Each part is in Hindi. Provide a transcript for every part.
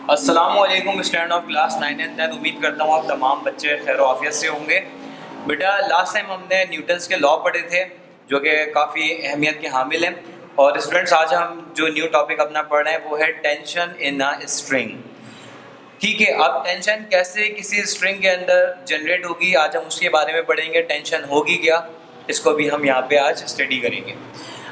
अस्सलामुअलैकुम स्टूडेंट ऑफ क्लास 9 एंड 10। उम्मीद करता हूँ आप तमाम बच्चे खैर आफियत से होंगे। बेटा लास्ट टाइम हमने न्यूटन्स के लॉ पढ़े थे जो कि काफ़ी अहमियत के हामिल हैं। और स्टूडेंट्स आज हम जो न्यू टॉपिक अपना पढ़ रहे हैं वो है टेंशन इन अ स्ट्रिंग। ठीक है, अब टेंशन कैसे किसी स्ट्रिंग के अंदर जनरेट होगी आज हम उसके बारे में पढ़ेंगे। टेंशन होगी क्या, इसको भी हम यहाँ पे आज स्टडी करेंगे।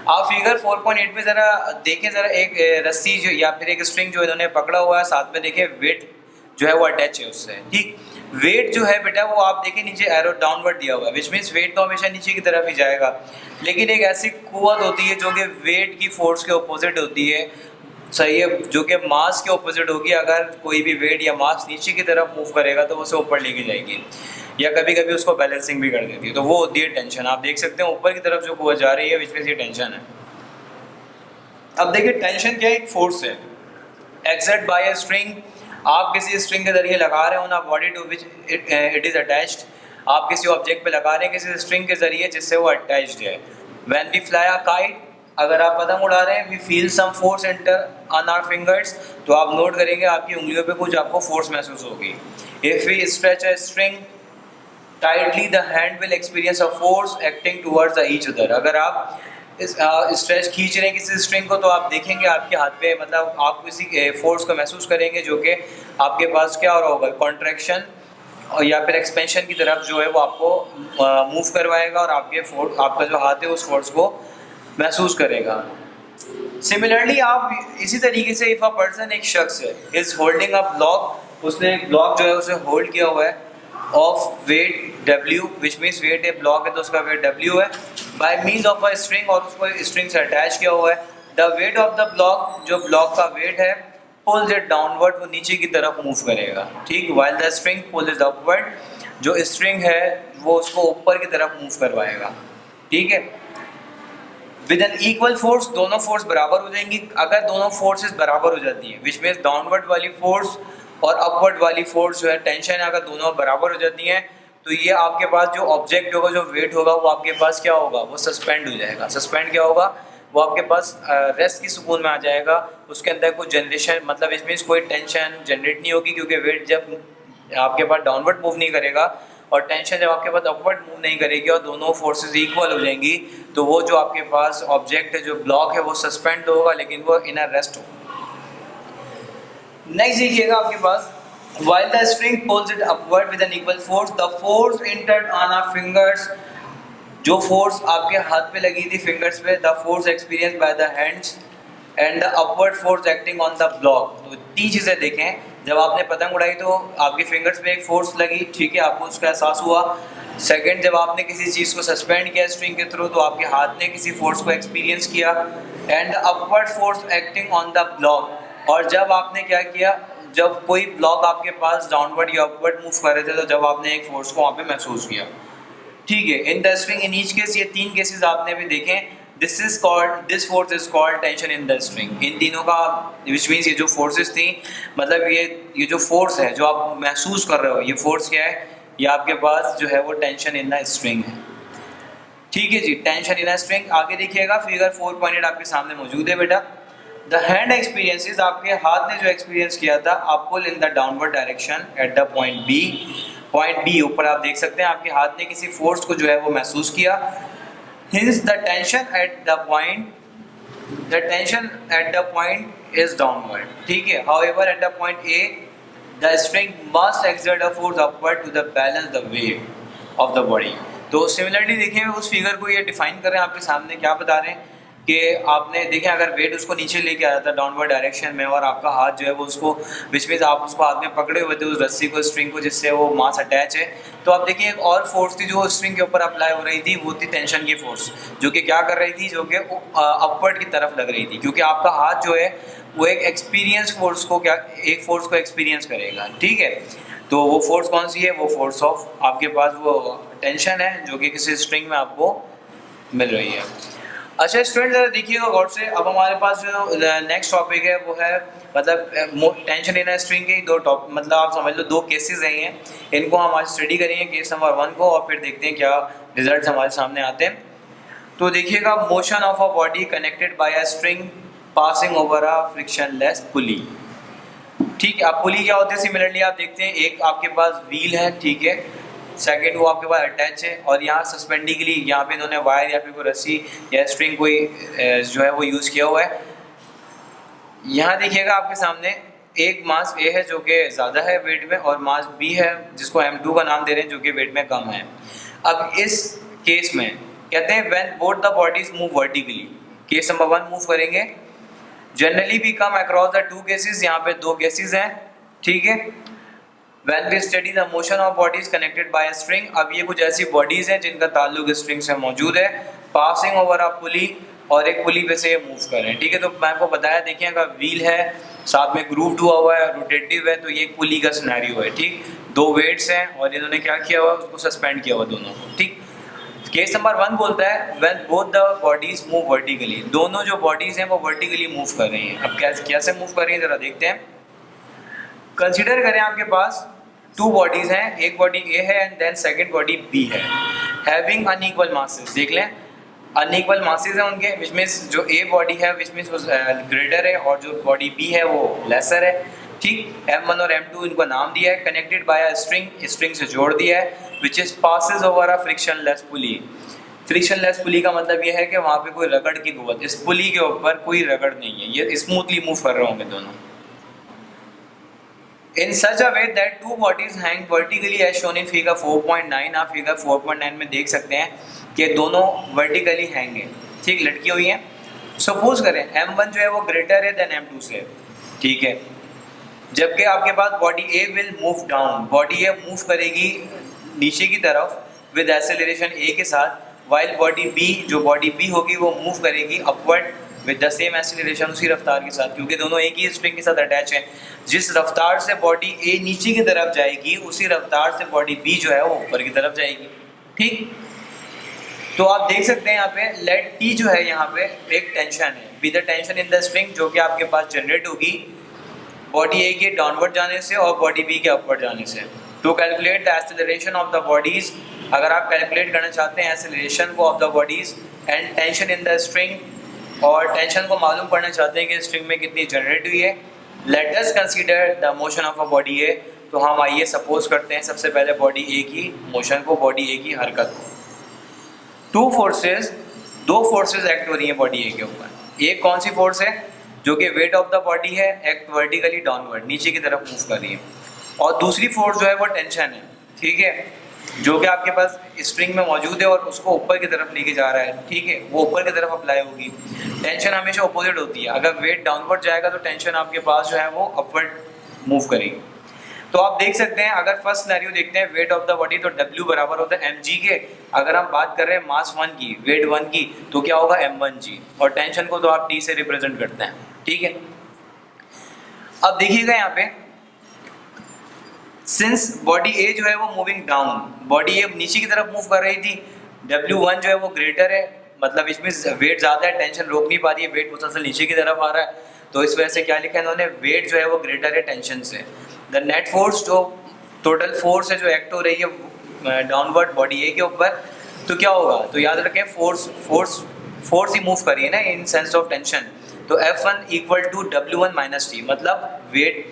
आप फिगर 4.8 में ज़रा देखें, ज़रा एक रस्सी जो या फिर एक स्ट्रिंग जो इन्होंने पकड़ा हुआ है, साथ में देखें वेट जो है वो अटैच है उससे। ठीक, वेट जो है बेटा वो आप देखें नीचे एरो डाउनवर्ड दिया हुआ है, विच मीन्स वेट तो हमेशा नीचे की तरफ ही जाएगा। लेकिन एक ऐसी कुव्वत होती है जो कि वेट की फोर्स के अपोजिट होती है, सही है, जो कि मास के अपोजिट होगी। अगर कोई भी वेट या मास नीचे की तरफ मूव करेगा तो उसे ऊपर लेके जाएगी या कभी कभी उसको बैलेंसिंग भी कर देती है, तो वो होती है टेंशन। आप देख सकते हैं ऊपर की तरफ जो कुव्वत जा रही है विच मीन्स ये टेंशन है। अब देखिए टेंशन क्या है, एक फोर्स है एक्सर्ट बाय अ स्ट्रिंग। आप किसी स्ट्रिंग के जरिए लगा रहे हो ना body to which it is attached. आप किसी ऑब्जेक्ट पे लगा रहे हैं किसी स्ट्रिंग के जरिए जिससे वो अटैच्ड है। When we fly a kite, अगर आप पतंग उड़ा रहे हैं, we feel some force enter on our fingers, तो आप नोट करेंगे आपकी उंगलियों पे कुछ आपको फोर्स महसूस होगी। If we stretch a string tightly the hand will experience a force acting towards each other. अगर आप स्ट्रेच खींच रहे हैं किसी स्ट्रिंग को तो आप देखेंगे आपके हाथ पे, मतलब आप किसी फोर्स को महसूस करेंगे जो कि आपके पास क्या हो रहा होगा, कॉन्ट्रैक्शन और या फिर एक्सपेंशन की तरफ जो है वो आपको मूव करवाएगा और आपका जो हाथ है उस फोर्स को महसूस करेगा। सिमिलरली आप इसी तरीके से इफ़ अ पर्सन, एक शख्स है, इज होल्डिंग अ ब्लॉक, उसने एक ब्लॉक जो है उसे होल्ड किया हुआ है of weight W, which means weight है, ब्लॉक है तो उसका वेट W है, by means of a string, और उसको स्ट्रिंग से अटैच किया हुआ है। The weight of the block, जो ब्लॉक का वेट है, पुल्स इट डाउनवर्ड, वो नीचे की तरफ मूव करेगा। ठीक, while the string pulls it upward, जो स्ट्रिंग है वो उसको ऊपर की तरफ मूव करवाएगा। ठीक है, विद एन इक्वल फोर्स, दोनों फोर्स बराबर हो जाएंगी। अगर दोनों फोर्सेस बराबर हो जाती हैं, विच मीन्स डाउनवर्ड वाली फोर्स और अपवर्ड वाली फोर्स जो है टेंशन, अगर दोनों बराबर हो जाती हैं तो ये आपके पास जो ऑब्जेक्ट होगा, जो वेट होगा, वो आपके पास क्या होगा, वो सस्पेंड हो जाएगा। सस्पेंड क्या होगा, वो आपके पास रेस्ट की सुकून में आ जाएगा। उसके अंदर कोई जनरेशन, मतलब इस मीन्स कोई टेंशन जनरेट नहीं होगी, क्योंकि वेट जब आपके पास डाउनवर्ड मूव नहीं करेगा और टेंशन जब आपके पास अपवर्ड मूव नहीं करेगी और दोनों फोर्सेस इक्वल हो जाएंगी, तो वो जो आपके पास ऑब्जेक्ट है, जो ब्लॉक है, वो सस्पेंड होगा लेकिन वो इन रेस्ट होगा। नेक्स्ट देखिएगा आपके पास, while the string pulls it upward with an equal force, the force entered on our fingers, जो फोर्स आपके हाथ पे लगी थी फिंगर्स पे, the force experience by the hands and the upward force acting on the block. तो तीन चीज़ें देखें, जब आपने पतंग उड़ाई तो आपके फिंगर्स पे एक फोर्स लगी, ठीक है, आपको उसका एहसास हुआ। सेकंड, जब आपने किसी चीज़ को सस्पेंड किया स्ट्रिंग के थ्रू तो आपके हाथ ने किसी फोर्स को एक्सपीरियंस किया, and upward force acting on the block. और जब आपने क्या किया, जब कोई ब्लॉक आपके पास डाउनवर्ड या अपवर्ड मूव कर रहे थे तो जब आपने एक फोर्स को वहाँ पे महसूस किया। ठीक है, in the string in each case, ये तीन केसेस आपने भी देखें। This force is called tension in the string. इन तीनों का विच मीन्स ये जो फोर्सेस थी, मतलब ये जो फोर्स है जो आप महसूस कर रहे हो, ये फोर्स क्या है, ये आपके पास जो है वो टेंशन इन द स्ट्रिंग है। ठीक है जी, टेंशन इन अ स्ट्रिंग। आगे देखिएगा फिगर 4.8 आपके सामने मौजूद है बेटा। द हैंड एक्सपीरियंसेस, आपके हाथ ने जो एक्सपीरियंस किया था, आप pull in the downward direction at the point B. Point B ऊपर आप देख सकते हैं आपके हाथ ने किसी फोर्स को जो है वो महसूस किया। Hence the tension at the point is downward. ठीक है, however at the point A the string must exert a force upward to the balance the weight of the body. तो सिमिलरली देखिए उस फिगर को ये डिफाइन कर रहे हैं आपके सामने, क्या बता रहे हैं कि आपने देखें अगर वेट उसको नीचे लेके आया था डाउनवर्ड डायरेक्शन में और आपका हाथ जो है वो उसको, विच मीन्स आप उसको हाथ में पकड़े हुए थे उस रस्सी को, स्ट्रिंग को, जिससे वो मास अटैच है, तो आप देखिए एक और फोर्स थी जो स्ट्रिंग के ऊपर अप्लाई हो रही थी, वो थी टेंशन की फोर्स, जो कि क्या कर रही थी, जो कि अपवर्ड की तरफ लग रही थी, क्योंकि आपका हाथ जो है वो एक एक्सपीरियंस फोर्स को एक फोर्स को एक्सपीरियंस करेगा। ठीक है, तो वो फोर्स कौन सी है, वो फोर्स ऑफ आपके पास वो टेंशन है जो कि किसी स्ट्रिंग में आपको मिल रही है। अच्छा स्टूडेंट ज़रा देखिएगा गौर से, अब हमारे पास जो नेक्स्ट टॉपिक है वो है, मतलब टेंशन इन स्ट्रिंग के दो टॉप, मतलब आप समझ लो दो केसेस हैं ये, इनको हम आज स्टडी करेंगे, केस नंबर 1 को, और फिर देखते हैं क्या रिजल्ट्स हमारे सामने आते हैं। तो देखिएगा, motion of a body connected by a string passing over a frictionless pulley. ठीक है। अब पुली क्या होते हैं, सिमिलरली आप देखते हैं एक आपके पास व्हील है, ठीक है, सेकेंड वो आपके पास अटैच है, और यहाँ सस्पेंडिंग के लिए यहाँ पे इन्होंने वायर या फिर कोई रस्सी या स्ट्रिंग कोई जो है वो यूज़ किया हुआ है। यहाँ देखिएगा आपके सामने एक मास ए है जो कि ज़्यादा है वेट में, और मास बी है जिसको M2 का नाम दे रहे हैं जो कि वेट में कम है। अब इस केस में कहते हैं when both the bodies move vertically, case number 1 move करेंगे। Generally we come across the 2 cases, यहाँ पे 2 केसेस हैं, ठीक है। When we study the motion of bodies connected by a string, अब ये कुछ ऐसी बॉडीज हैं जिनका ताल्लुक स्ट्रिंग से मौजूद है, पासिंग ओवर अ पुली, और एक पुली पे से ये मूव कर रहे हैं, ठीक है। तो मैं आपको बताया, देखिए अगर व्हील है, साथ में ग्रूव हुआ हुआ है, रोटेटिव है, तो ये एक पुली का सिनेरियो है, ठीक। 2 वेट्स हैं और इन्होंने क्या किया हुआ, उसको सस्पेंड किया हुआ दोनों को, ठीक। केस नंबर 1 बोलता है when both the bodies move vertically, दोनों जो बॉडीज हैं वो वर्टिकली मूव कर रही हैं। अब कैसे मूव कर रही हैं जरा देखते हैं। कंसिडर करें आपके पास 2 बॉडीज हैं, एक बॉडी ए है and then second body B है, हैविंग अनइक्वल मासेस। देख लें अनइक्वल मासेस हैं उनके, विच मीन्स जो ए बॉडी है विच मीन्स वो ग्रेटर है और जो बॉडी बी है वो लेसर है, ठीक। M1 और M2 इनको नाम दिया है, कनेक्टेड बाय अ स्ट्रिंग से जोड़ दिया है, which is passes over a frictionless pulley. Frictionless pulley का मतलब ये है कि वहाँ पे कोई रगड़ की कुव्वत, इस पुली के ऊपर कोई रगड़ नहीं है, ये स्मूथली मूव कर रहे होंगे दोनों। In such a way that 2 bodies hang vertically as shown in figure 4.9, आप फिगर 4.9 में देख सकते हैं कि दोनों वर्टिकली हैंग हैं, ठीक, लटकी हुई हैं। सपोज करें M1 जो है वो ग्रेटर है देन M2 से, ठीक है, जबकि आपके पास body A will move down, body A move करेगी नीचे की तरफ विद एक्सेलरेशन ए के साथ, वाइल बॉडी बी, जो बॉडी बी होगी वो मूव करेगी upward with the same acceleration, उसी रफ्तार के साथ, क्योंकि दोनों एक ही स्ट्रिंग के साथ अटैच हैं। जिस रफ्तार से बॉडी ए नीचे की तरफ जाएगी उसी रफ्तार से बॉडी बी जो है वो ऊपर की तरफ जाएगी, ठीक। तो आप देख सकते हैं यहाँ पे लेट टी जो है यहाँ पे एक टेंशन है, be the tension in the string, जो कि आपके पास जनरेट होगी बॉडी ए के डाउनवर्ड जाने से और बॉडी बी के अपवर्ड जाने से। To calculate the acceleration of the bodies, अगर आप कैलकुलेट करना चाहते हैं एक्सेलरेशन को of the bodies and tension in the string, और टेंशन को मालूम करना चाहते हैं कि स्ट्रिंग में कितनी जनरेट हुई है, let us consider the motion of a body A. तो हम आइए सपोज करते हैं सबसे पहले बॉडी ए की मोशन को, बॉडी ए की हरकत को। 2 फोर्सेस एक्ट हो रही हैं बॉडी ए के ऊपर। एक कौन सी फोर्स है, जो कि वेट ऑफ द बॉडी है, एक्ट वर्टिकली डाउनवर्ड, नीचे की तरफ मूव कर रही है, और दूसरी फोर्स जो है वो टेंशन है, ठीक है, जो कि आपके पास स्ट्रिंग में मौजूद है और उसको ऊपर की तरफ लेके जा रहा है, ठीक है, वो ऊपर की तरफ अप्लाई होगी। टेंशन हमेशा अपोजिट होती है, अगर वेट डाउनवर्ड जाएगा तो टेंशन आपके पास जो है वो अपवर्ड मूव करेगी। तो आप देख सकते हैं, अगर फर्स्ट सिनेरियो देखते हैं वेट ऑफ द बॉडी, तो W बराबर होता है mg के। अगर हम बात कर रहे हैं मास 1 की, वेट 1 की, तो क्या होगा m1g, और टेंशन को तो आप T से रिप्रेजेंट करते हैं, ठीक है। अब देखिएगा यहाँ पे सिंस बॉडी ए जो है वो मूविंग डाउन, बॉडी ए नीचे की तरफ मूव कर रही थी, W1 जो है वो ग्रेटर है, मतलब इसमें वेट ज़्यादा है, टेंशन रोक नहीं पा रही है, वेट मुसलसल नीचे की तरफ आ रहा है, तो इस वजह से क्या लिखा है इन्होंने, वेट जो है वो ग्रेटर है टेंशन से। द नेट फोर्स, जो टोटल फोर्स है जो एक्ट हो रही है डाउनवर्ड बॉडी ए के ऊपर, तो क्या होगा, तो याद रखें फोर्स ही मूव करिए ना इन सेंस ऑफ टेंशन, तो F1 equal to W1 minus T, मतलब वेट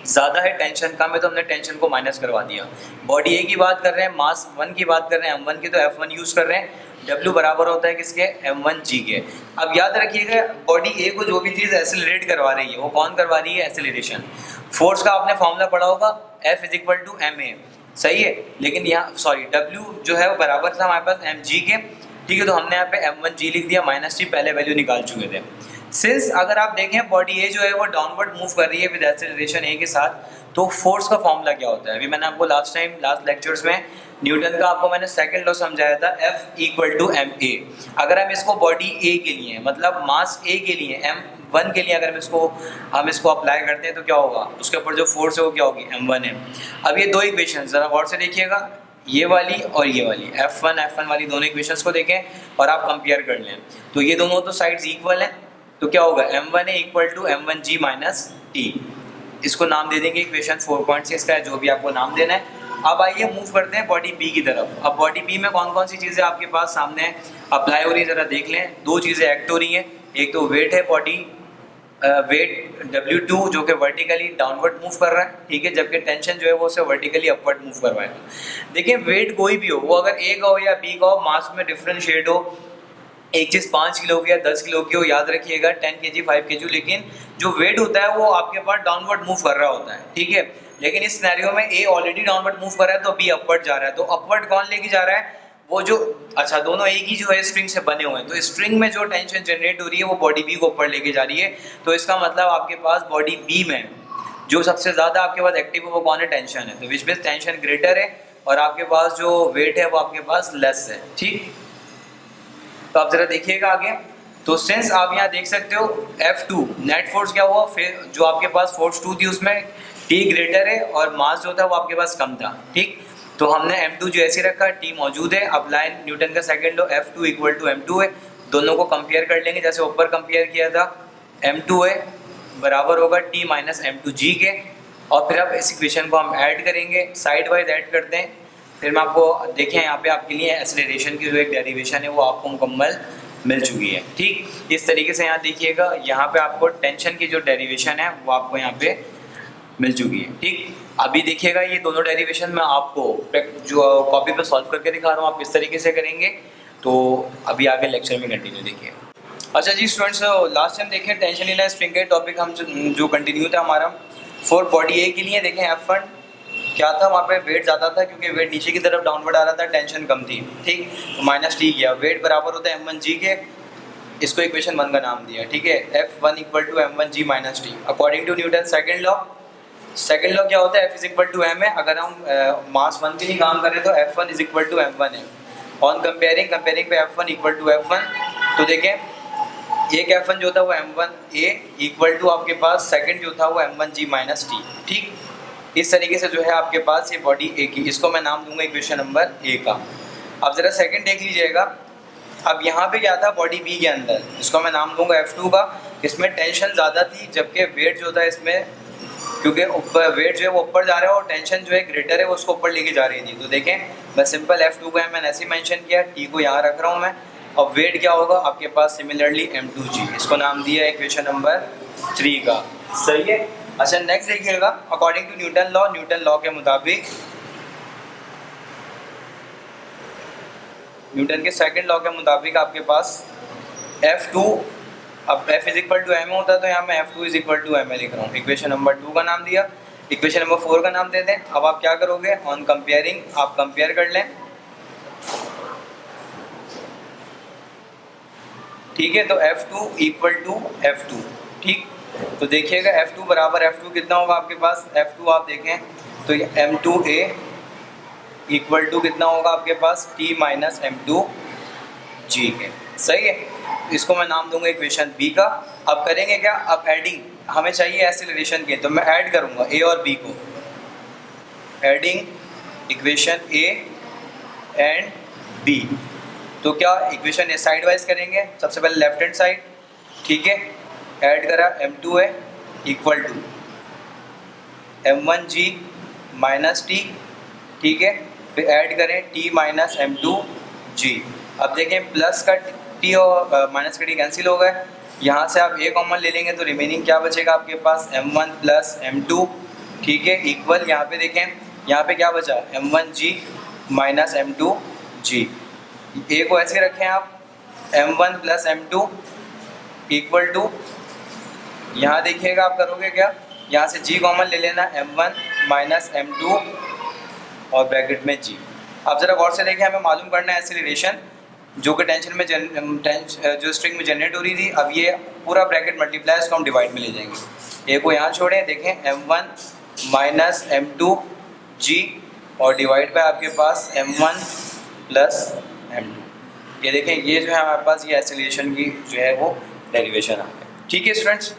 ज़्यादा है टेंशन कम है, तो हमने टेंशन को माइनस करवा दिया। बॉडी ए की बात कर रहे हैं, मास 1 की बात कर रहे हैं, M1 की, तो F1 यूज़ कर रहे हैं, W बराबर होता है किसके, M1g के। अब याद रखिएगा बॉडी ए को जो भी चीज़ एक्सेलरेट करवा रही है वो कौन करवा रही है, एक्सेलरेशन। फोर्स का आपने फॉर्मूला पढ़ा होगा, F is equal to ma, सही है, लेकिन यहाँ सॉरी W जो है वो बराबर था हमारे पास mg के, ठीक है, तो हमने यहाँ पे M1g लिख दिया, माइनस टी पहले वैल्यू निकाल चुके थे। सिंस अगर आप देखें बॉडी ए जो है वो डाउनवर्ड मूव कर रही है विद एक्सेलरेशन ए के साथ, तो फोर्स का फॉर्मूला क्या होता है, अभी मैंने आपको लास्ट लेक्चर्स में न्यूटन का आपको मैंने सेकंड लॉ समझाया था, F इक्वल टू ma। अगर हम इसको बॉडी ए के लिए, मतलब मास ए के लिए, M1 के लिए अगर हम इसको अप्लाई करते हैं तो क्या होगा, उसके ऊपर जो फोर्स है वो क्या होगी, M1 है। अब ये 2 इक्वेशन ज़रा गौर से देखिएगा, ये वाली और ये वाली, F1 वाली दोनों इक्वेशंस को देखें और आप कंपेयर कर लें, तो ये दोनों तो साइड्स इक्वल हैं, तो क्या होगा, M1 equal to M1g minus T. इसको नाम दे देंगे इक्वेशन 4.6 का है, जो भी आपको नाम देना है। अब आइए मूव करते हैं बॉडी बी की तरफ। अब बॉडी बी में कौन कौन सी चीज़ें आपके पास सामने अप्लाई हो रही है ज़रा देख लें। 2 चीज़ें एक्ट हो रही हैं, एक तो वेट है बॉडी वेट W2 जो कि वर्टिकली डाउनवर्ड मूव कर रहा है, ठीक है, जबकि टेंशन जो है वो उसे वर्टिकली अपवर्ड मूव करवाएगा। देखिए वेट कोई भी हो, वो अगर ए का हो या बी का हो, मास में डिफरेंशिएट हो, एक चीज़ 5 किलो की या 10 किलो की हो, याद रखिएगा 10 kg 5 kg, लेकिन जो वेट होता है वो आपके पास डाउनवर्ड मूव कर रहा होता है, ठीक है। लेकिन इस सिनेरियो में ए ऑलरेडी डाउनवर्ड मूव कर रहा है तो बी अपवर्ड जा रहा है, तो अपवर्ड कौन लेके जा रहा है, वो जो, अच्छा दोनों एक ही जो है स्ट्रिंग से बने हुए हैं, तो स्ट्रिंग में जो टेंशन जनरेट हो रही है वो बॉडी बी को ऊपर लेके जा रही है। तो इसका मतलब आपके पास बॉडी बी में जो सबसे ज़्यादा आपके पास एक्टिव है वो कौन है, टेंशन है, तो विच मींस टेंशन ग्रेटर है और आपके पास जो वेट है वो आपके पास लेस है, ठीक। तो आप जरा देखिएगा आगे, तो सिंस आप यहाँ देख सकते हो F2 नेट फोर्स क्या हुआ, फिर जो आपके पास फोर्स 2 थी उसमें T ग्रेटर है और मास जो था वो आपके पास कम था, ठीक। तो हमने M2 जो ऐसे रखा, T मौजूद है, अप्लाई न्यूटन का second law, F2 equal to M2 है, दोनों को कंपेयर कर लेंगे जैसे ऊपर कंपेयर किया था, M2 है बराबर होगा T माइनस M2G के, और फिर अब इस इक्वेशन को हम ऐड करेंगे, साइड वाइज ऐड करते हैं, फिर मैं आपको देखें यहाँ पे आपके लिए एक्सेलरेशन की जो एक डेरिवेशन है वो आपको मुकम्मल मिल चुकी है, ठीक। इस तरीके से यहाँ देखिएगा, यहाँ पे आपको टेंशन की जो डेरिवेशन है वो आपको यहाँ पे मिल चुकी है, ठीक। अभी देखिएगा ये दोनों डेरिवेशन मैं आपको जो कॉपी पे सॉल्व करके दिखा रहा हूँ, आप किस तरीके से करेंगे, तो अभी आगे लेक्चर में कंटिन्यू देखिएगा। अच्छा जी स्टूडेंट्स, लास्ट टाइम देखें टेंशन इन स्ट्रिंग के टॉपिक हम जो कंटिन्यू था हमारा फॉर बॉडी ए के लिए, देखें F1 क्या था, वहाँ पे वेट ज़्यादा था क्योंकि वेट नीचे की तरफ डाउनवर्ड आ रहा था, टेंशन कम थी, ठीक, तो माइनस T किया, वेट बराबर होता है M1G के, इसको इक्वेशन 1 का नाम दिया, ठीक है, F1 equal to M1G minus T according to Newton second law. Second law क्या होता है, F is equal to M है, अगर हम मास 1 के लिए काम करें तो F1 is equal to M1 है, ऑन कंपेयरिंग पे F1 इक्वल टू F1, तो देखें एक F1 जो था वो M1A इक्वल टू आपके पास सेकंड जो था वो M1G माइनस T, ठीक। इस तरीके से जो है आपके पास ये बॉडी ए की, इसको मैं नाम दूंगा इक्वेशन नंबर ए का। अब ज़रा सेकंड देख लीजिएगा, अब यहाँ पे क्या था बॉडी बी के अंदर, इसको मैं नाम दूंगा F2 का, इसमें टेंशन ज़्यादा थी जबकि वेट जो था इसमें, क्योंकि ऊपर वेट जो है वो ऊपर जा रहा है और टेंशन जो है ग्रेटर है वो उसको ऊपर लेके जा रही थी। तो देखें मैं सिंपल F2 को मैंने ऐसे मैंशन किया, T को यहाँ रख रहा हूँ मैं, अब वेट क्या होगा आपके पास सिमिलरली M2G, इसको नाम दिया इक्वेशन नंबर 3 का, सही है। अच्छा नेक्स्ट देखिएगा, अकॉर्डिंग टू न्यूटन लॉ के मुताबिक, न्यूटन के सेकंड लॉ के मुताबिक आपके पास F2, अब F is equal to M होता है तो यहाँ मैं F2 is equal to M लिख रहा हूँ, इक्वेशन नंबर 2 का नाम दिया, इक्वेशन नंबर 4 का नाम दे दें। अब आप क्या करोगे, ऑन कंपेयरिंग आप कंपेयर कर लें, ठीक है, तो F2 इक्वल टू F2, ठीक। तो देखिएगा F2 बराबर F2 कितना होगा आपके पास, F2 आप देखें तो M2A इक्वल टू कितना होगा आपके पास T माइनस M2G के, सही है। इसको मैं नाम दूंगा इक्वेशन बी का। अब करेंगे क्या, अब एडिंग हमें चाहिए एक्सेलरेशन के, तो मैं ऐड करूंगा ए और बी को, adding equation A and B, तो क्या इक्वेशन ए साइड वाइज करेंगे, सबसे पहले लेफ्ट हैंड साइड, ठीक है, ऐड करा M2 है equal to M1G minus T, ठीक है, फिर ऐड करें T माइनस M2G। अब देखें प्लस का T और माइनस का T कैंसिल हो गए, यहाँ से आप A कॉमन ले लेंगे तो रिमेनिंग क्या बचेगा आपके पास M1 प्लस M2, ठीक है, इक्वल यहाँ पे देखें यहाँ पे क्या बचा M1G माइनस M2G, A को ऐसे रखें आप M1 plus M2 equal to, यहाँ देखिएगा आप करोगे क्या, यहाँ से G कॉमन ले लेना M1 माइनस M2 और ब्रैकेट में G। अब ज़रा गौर से देखें, हमें मालूम करना है एक्सेलरेशन जो कि टेंशन में जो स्ट्रिंग में जनरेट हो रही थी, अब ये पूरा ब्रैकेट मल्टीप्लाई इसको हम डिवाइड में ले जाएंगे, ए को यहाँ छोड़ें, देखें M1 माइनस M2G और डिवाइड बाय आपके पास M1 प्लस M2, ये देखें ये जो है हमारे पास ये एक्सेलरेशन की जो है वो डेरिवेशन आ गया, ठीक है स्टूडेंट्स।